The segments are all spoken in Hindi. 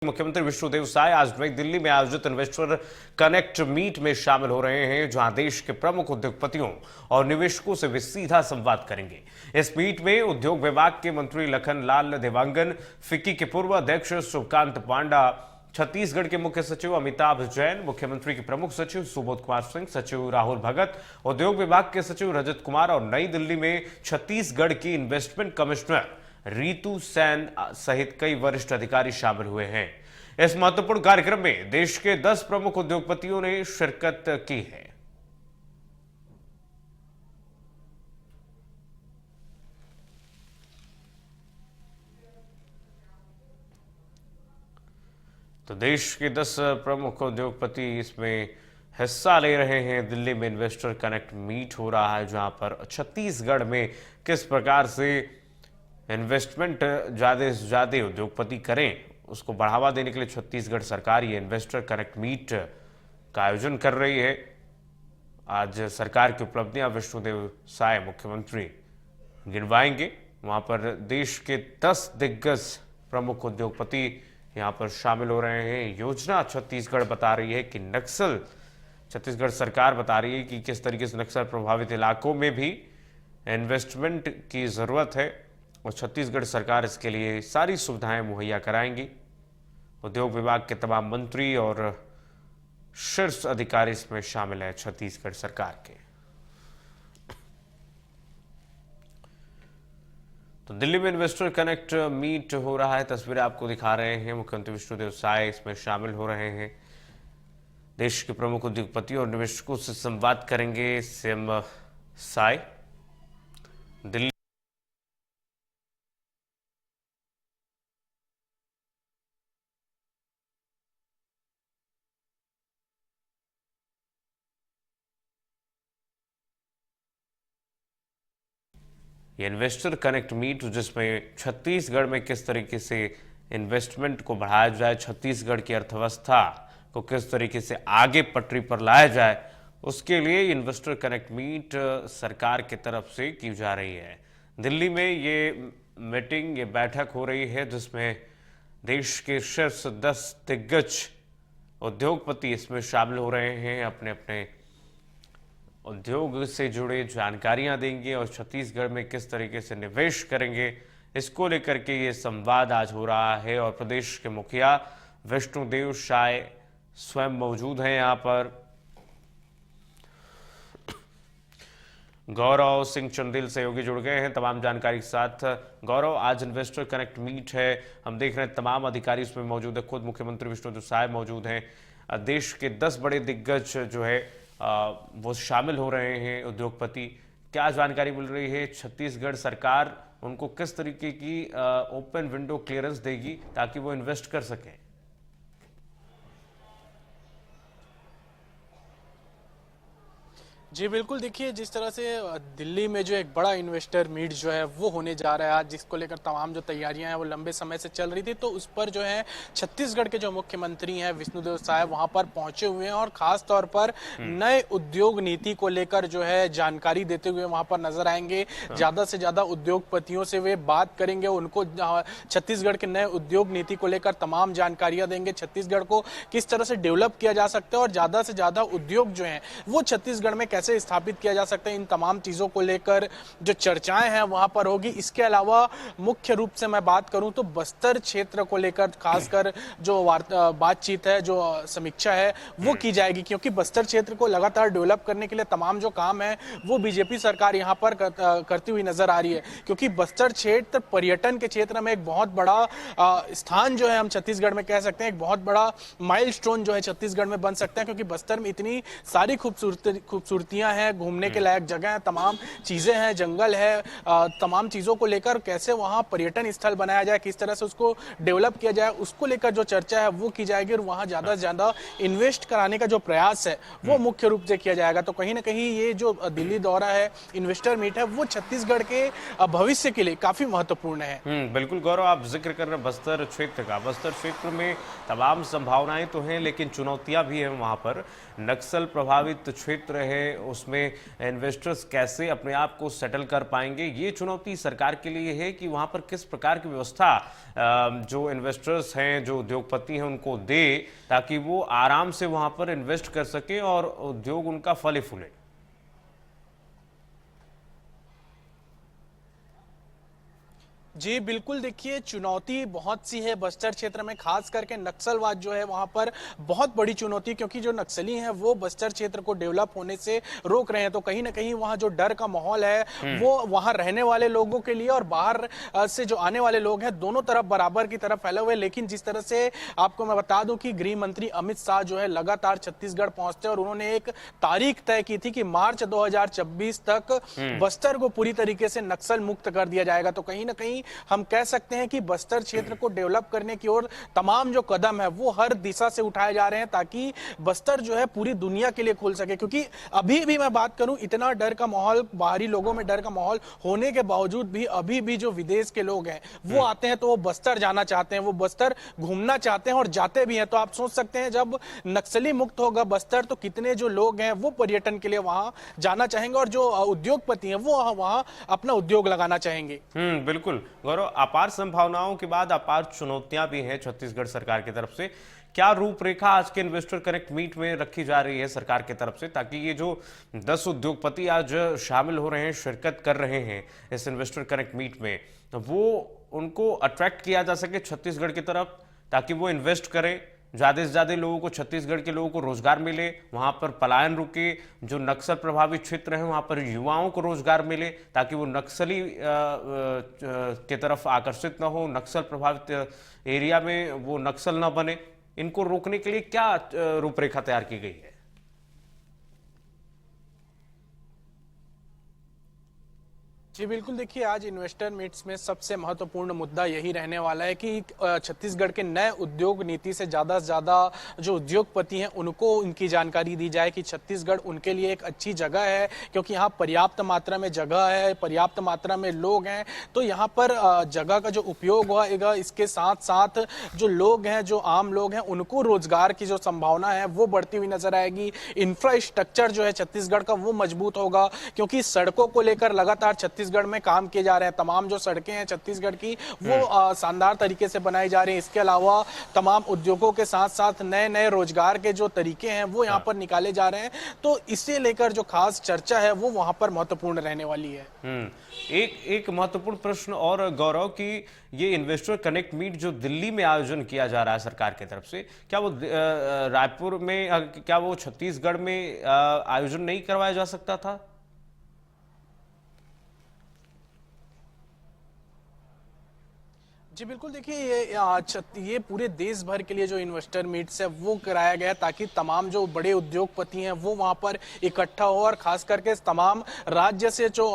मुख्यमंत्री विष्णुदेव साय आज नई दिल्ली में आयोजित इन्वेस्टर कनेक्ट मीट में शामिल हो रहे हैं, जहां देश के प्रमुख उद्योगपतियों और निवेशकों से वे सीधा संवाद करेंगे। इस मीट में उद्योग विभाग के मंत्री लखनलाल देवांगन, फिक्की के पूर्व अध्यक्ष शुभकांत पांडा, छत्तीसगढ़ के मुख्य सचिव अमिताभ जैन, मुख्यमंत्री के प्रमुख सचिव सुबोध कुमार सिंह, सचिव राहुल भगत, उद्योग विभाग के सचिव रजत कुमार और नई दिल्ली में छत्तीसगढ़ की इन्वेस्टमेंट कमिश्नर रीतू सेन सहित कई वरिष्ठ अधिकारी शामिल हुए हैं। इस महत्वपूर्ण कार्यक्रम में देश के 10 प्रमुख उद्योगपतियों ने शिरकत की है। तो देश के 10 प्रमुख उद्योगपति इसमें हिस्सा ले रहे हैं। दिल्ली में इन्वेस्टर कनेक्ट मीट हो रहा है, जहां पर छत्तीसगढ़ में किस प्रकार से इन्वेस्टमेंट ज़्यादा से ज़्यादा उद्योगपति करें, उसको बढ़ावा देने के लिए छत्तीसगढ़ सरकार ये इन्वेस्टर कनेक्ट मीट का आयोजन कर रही है। आज सरकार की उपलब्धियां विष्णुदेव साय मुख्यमंत्री गिनवाएंगे। वहां पर देश के 10 दिग्गज प्रमुख उद्योगपति यहां पर शामिल हो रहे हैं। योजना छत्तीसगढ़ बता रही है कि छत्तीसगढ़ सरकार बता रही है कि किस तरीके से नक्सल प्रभावित इलाकों में भी इन्वेस्टमेंट की जरूरत है और छत्तीसगढ़ सरकार इसके लिए सारी सुविधाएं मुहैया कराएंगी। उद्योग विभाग के तमाम मंत्री और शीर्ष अधिकारी इसमें शामिल हैं छत्तीसगढ़ सरकार के। तो दिल्ली में इन्वेस्टर कनेक्ट मीट हो रहा है, तस्वीरें आपको दिखा रहे हैं। मुख्यमंत्री विष्णुदेव साय इसमें शामिल हो रहे हैं। देश के प्रमुख उद्योगपतियों और निवेशकों से संवाद करेंगे सीएम साय। दिल्ली ये इन्वेस्टर कनेक्ट मीट, जिसमें छत्तीसगढ़ में किस तरीके से इन्वेस्टमेंट को बढ़ाया जाए, छत्तीसगढ़ की अर्थव्यवस्था को किस तरीके से आगे पटरी पर लाया जाए, उसके लिए इन्वेस्टर कनेक्ट मीट सरकार की तरफ से की जा रही है। दिल्ली में ये मीटिंग, ये बैठक हो रही है, जिसमें देश के शीर्ष 10 दिग्गज उद्योगपति इसमें शामिल हो रहे हैं। अपने अपने उद्योग से जुड़े जानकारियां देंगे और छत्तीसगढ़ में किस तरीके से निवेश करेंगे, इसको लेकर के ये संवाद आज हो रहा है। और प्रदेश के मुखिया विष्णुदेव साय स्वयं मौजूद हैं यहाँ पर। गौरव सिंह चंदेल सहयोगी जुड़ गए हैं तमाम जानकारी के साथ। गौरव, आज इन्वेस्टर कनेक्ट मीट है, हम देख रहे हैं तमाम अधिकारी इसमें मौजूद है, खुद मुख्यमंत्री विष्णुदेव साय मौजूद हैं, देश के 10 बड़े दिग्गज जो है वो शामिल हो रहे हैं उद्योगपति। क्या जानकारी मिल रही है? छत्तीसगढ़ सरकार उनको किस तरीके की ओपन विंडो क्लियरेंस देगी ताकि वो इन्वेस्ट कर सकें? जी बिल्कुल, देखिए जिस तरह से दिल्ली में जो एक बड़ा इन्वेस्टर मीट जो है वो होने जा रहा है आज, जिसको लेकर तमाम जो तैयारियां हैं वो लंबे समय से चल रही थी, तो उस पर जो है छत्तीसगढ़ के जो मुख्यमंत्री हैं विष्णुदेव साय वहां पर पहुंचे हुए हैं और खास तौर पर नए उद्योग नीति को लेकर जो है जानकारी देते हुए वहां पर नजर आएंगे। ज्यादा से ज्यादा उद्योगपतियों से वे बात करेंगे, उनको छत्तीसगढ़ के नए उद्योग नीति को लेकर तमाम जानकारियां देंगे, छत्तीसगढ़ को किस तरह से डेवलप किया जा सकता है और ज्यादा से ज्यादा उद्योग जो है वो छत्तीसगढ़ में कैसे स्थापित किया जा सकता है, इन तमाम चीजों को लेकर जो चर्चाएं हैं वहां पर होगी। इसके अलावा मुख्य रूप से मैं बात करूं तो बस्तर क्षेत्र को लेकर खासकर जो बातचीत है, जो समीक्षा है वो की जाएगी, क्योंकि बस्तर क्षेत्र को लगातार डेवलप करने के लिए तमाम जो काम है वो बीजेपी सरकार यहां पर करती हुई नजर आ रही है, क्योंकि बस्तर क्षेत्र पर्यटन के क्षेत्र में एक बहुत बड़ा स्थान जो है, हम छत्तीसगढ़ में कह सकते हैं एक बहुत बड़ा माइलस्टोन जो है छत्तीसगढ़ में बन सकता है, क्योंकि बस्तर में इतनी सारी खूबसूरतियां हैं, घूमने के लायक जगह है, तमाम चीजें हैं, जंगल है, तमाम चीजों को लेकर कैसे वहां पर्यटन स्थल बनाया जाए, किस तरह से उसको डेवलप किया जाए, उसको लेकर जो चर्चा है वो की जाएगी और वहां ज्यादा से ज्यादा इन्वेस्ट कराने का जो प्रयास है वो मुख्य रूप से किया जाएगा। तो कहीं ना कहीं ये जो दिल्ली दौरा है, इन्वेस्टर मीट है, वो छत्तीसगढ़ के भविष्य के लिए काफी महत्वपूर्ण है। बिल्कुल गौरव, आप जिक्र कर रहे हैं बस्तर क्षेत्र का। बस्तर क्षेत्र में तमाम संभावनाएं तो हैं, लेकिन चुनौतियां भी हैं। वहां पर नक्सल प्रभावित क्षेत्र है, उसमें इन्वेस्टर्स कैसे अपने आप को सेटल कर पाएंगे, ये चुनौती सरकार के लिए है कि वहाँ पर किस प्रकार की व्यवस्था जो इन्वेस्टर्स हैं, जो उद्योगपति हैं, उनको दे, ताकि वो आराम से वहाँ पर इन्वेस्ट कर सके और उद्योग उनका फले फूले। जी बिल्कुल, देखिए चुनौती बहुत सी है बस्तर क्षेत्र में, खास करके नक्सलवाद जो है वहां पर बहुत बड़ी चुनौती, क्योंकि जो नक्सली हैं वो बस्तर क्षेत्र को डेवलप होने से रोक रहे हैं। तो कहीं ना कहीं वहां जो डर का माहौल है वो वहां रहने वाले लोगों के लिए और बाहर से जो आने वाले लोग हैं दोनों तरफ बराबर की तरफ फैले हुए। लेकिन जिस तरह से आपको मैं बता दूं कि गृह मंत्री अमित शाह जो है लगातार छत्तीसगढ़ पहुंचते हैं और उन्होंने एक तारीख तय की थी कि मार्च 2026 तक बस्तर को पूरी तरीके से नक्सल मुक्त कर दिया जाएगा। तो कहीं ना कहीं हम कह सकते हैं कि बस्तर क्षेत्र को डेवलप करने की ओर तमाम जो कदम है वो हर दिशा से उठाए जा रहे हैं, ताकि बस्तर जो है पूरी दुनिया के लिए खुल सके। क्योंकि अभी भी मैं बात करूं, इतना डर का माहौल, बाहरी लोगों में डर का माहौल होने के बावजूद भी अभी भी जो विदेश के लोग हैं वो आते हैं तो वो बस्तर जाना चाहते हैं, वो बस्तर घूमना चाहते हैं और जाते भी हैं। तो आप सोच सकते हैं जब नक्सली मुक्त होगा बस्तर तो कितने जो लोग हैं वो पर्यटन के लिए वहां जाना चाहेंगे और जो उद्योगपति हैं वो वहां अपना उद्योग लगाना चाहेंगे। बिल्कुल गौरव, अपार संभावनाओं के बाद अपार चुनौतियां भी हैं छत्तीसगढ़ सरकार की तरफ से। क्या रूपरेखा आज के इन्वेस्टर कनेक्ट मीट में रखी जा रही है सरकार की तरफ से, ताकि ये जो 10 उद्योगपति आज शामिल हो रहे हैं, शिरकत कर रहे हैं इस इन्वेस्टर कनेक्ट मीट में, तो वो उनको अट्रैक्ट किया जा सके छत्तीसगढ़ की तरफ, ताकि वो इन्वेस्ट करें, ज़्यादा से ज़्यादा लोगों को, छत्तीसगढ़ के लोगों को रोजगार मिले, वहाँ पर पलायन रुके, जो नक्सल प्रभावित क्षेत्र हैं वहाँ पर युवाओं को रोजगार मिले, ताकि वो नक्सली के तरफ आकर्षित ना हो, नक्सल प्रभावित एरिया में वो नक्सल ना बने। इनको रोकने के लिए क्या रूपरेखा तैयार की गई है? जी बिल्कुल, देखिए आज इन्वेस्टर मीट्स में सबसे महत्वपूर्ण मुद्दा यही रहने वाला है कि छत्तीसगढ़ के नए उद्योग नीति से ज़्यादा जो उद्योगपति हैं उनको इनकी जानकारी दी जाए कि छत्तीसगढ़ उनके लिए एक अच्छी जगह है, क्योंकि यहाँ पर्याप्त मात्रा में जगह है, पर्याप्त मात्रा में लोग हैं। तो यहाँ पर जगह का जो उपयोग होगा, इसके साथ साथ जो लोग हैं, जो आम लोग हैं, उनको रोजगार की जो संभावना है वो बढ़ती हुई नजर आएगी। इंफ्रास्ट्रक्चर जो है छत्तीसगढ़ का वो मजबूत होगा, क्योंकि सड़कों को लेकर लगातार छत्तीसगढ़ में काम किए जा रहे हैं। तमाम जो सड़कें हैं छत्तीसगढ़ की वो शानदार तरीके से बनाई जा रही हैं। इसके अलावा तमाम उद्योगों के साथ साथ नए नए रोजगार के जो तरीके हैं वो यहाँ पर निकाले जा रहे हैं। तो इसे लेकर जो खास चर्चा है वो वहां पर महत्वपूर्ण रहने वाली है। एक महत्वपूर्ण प्रश्न और गौरव, कि ये इन्वेस्टर कनेक्ट मीट जो दिल्ली में आयोजन किया जा रहा है सरकार की तरफ से, क्या वो रायपुर में, क्या वो छत्तीसगढ़ में आयोजन नहीं करवाया जा सकता था? जी बिल्कुल, देखिए ये पूरे देश भर के लिए जो इन्वेस्टर मीट्स है वो कराया गया, ताकि तमाम जो बड़े उद्योगपति हैं वो वहाँ पर इकट्ठा हो और खास करके तमाम राज्य से जो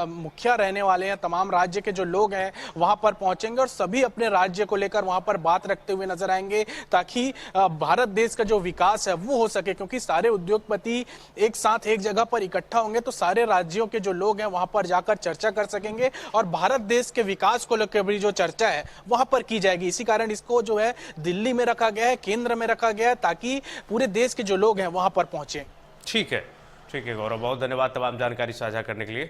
मुखिया रहने वाले हैं, तमाम राज्य के जो लोग हैं वहाँ पर पहुँचेंगे और सभी अपने राज्य को लेकर वहाँ पर बात रखते हुए नजर आएंगे, ताकि भारत देश का जो विकास है वो हो सके। क्योंकि सारे उद्योगपति एक साथ एक जगह पर इकट्ठा होंगे तो सारे राज्यों के जो लोग हैं वहाँ पर जाकर चर्चा कर सकेंगे और भारत देश के विकास को लेकर भी जो चर्चा है वहां पर की जाएगी। इसी कारण इसको जो है दिल्ली में रखा गया है, केंद्र में रखा गया है, ताकि पूरे देश के जो लोग हैं वहां पर पहुंचे। ठीक है गौरव, बहुत धन्यवाद तमाम जानकारी साझा करने के लिए।